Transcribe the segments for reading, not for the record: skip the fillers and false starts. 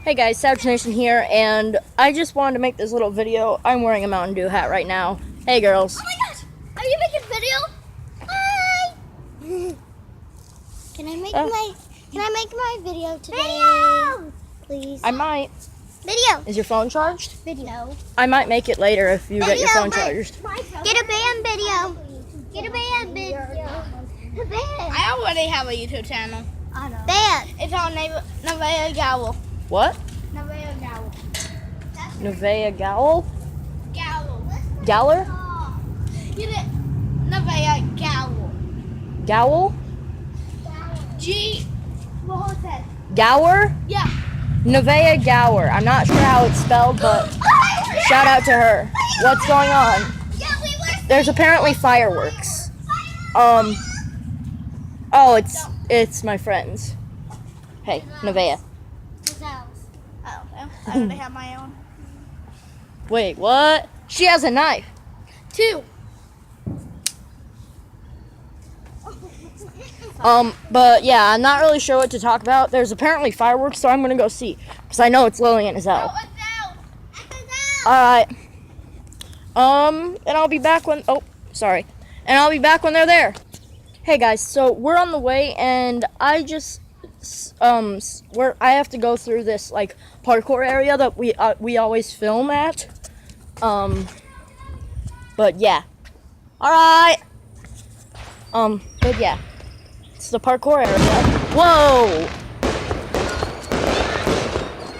Hey guys, Savage Nation here, and I just wanted to make this little video. I'm wearing a Mountain Dew hat right now. Hey girls. Oh my gosh! Are you making video? Hi! Can I make my video today? Video! Please. I might. Video. Is your phone charged? Video. I might make it later if you get your phone charged. Get a band video. Get a band video. A band. I already have a YouTube channel. I know. Band. It's on Nevaeh Gowell. What? Nevaeh Gowell. Nevaeh Gowell? Gowell. Gowler? Get it? Nevaeh Gowell. Gowell? What was that? Gower? Yeah. Nevaeh Gower. I'm not sure how it's spelled, but shout out to her. What's going on? Yeah, we were. There's apparently fireworks. Oh, it's my friends. Hey, Nevaeh. I already have my own. Wait, what? She has a knife. 2. But yeah, I'm not really sure what to talk about. There's apparently fireworks, so I'm gonna go see, because I know it's Lillian as hell. Alright. And I'll be back when, and I'll be back when they're there. Hey guys, so we're on the way, and I have to go through this, like, parkour area that we always film at. But yeah. Alright. But yeah. It's the parkour area. Whoa!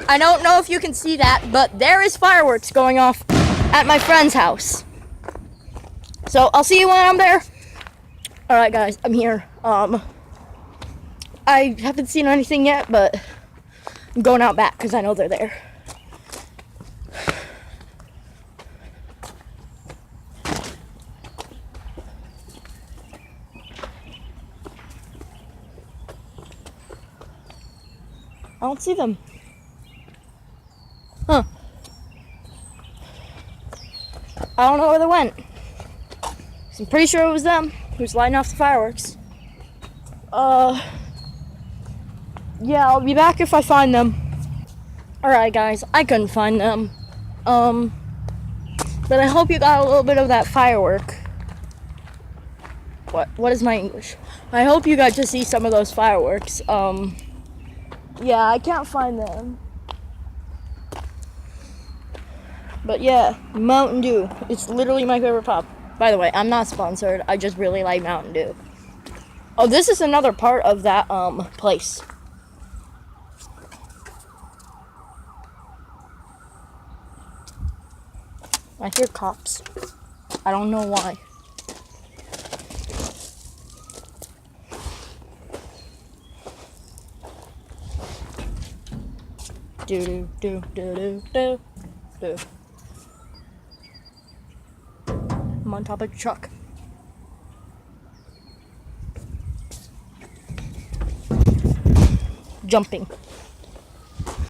I don't know if you can see that, but there is fireworks going off at my friend's house. So I'll see you when I'm there. Alright guys, I'm here. I haven't seen anything yet, but I'm going out back because I know they're there. I don't see them. Huh. I don't know where they went. So I'm pretty sure it was them who was lighting off the fireworks. Yeah, I'll be back if I find them. Alright guys, I couldn't find them. But I hope you got a little bit of that firework. What is my English? I hope you got to see some of those fireworks. Yeah, I can't find them. But yeah, Mountain Dew. It's literally my favorite pop. By the way, I'm not sponsored. I just really like Mountain Dew. Oh, this is another part of that place. I hear cops. I don't know why. Do do do do do do. I'm on top of the truck. Jumping.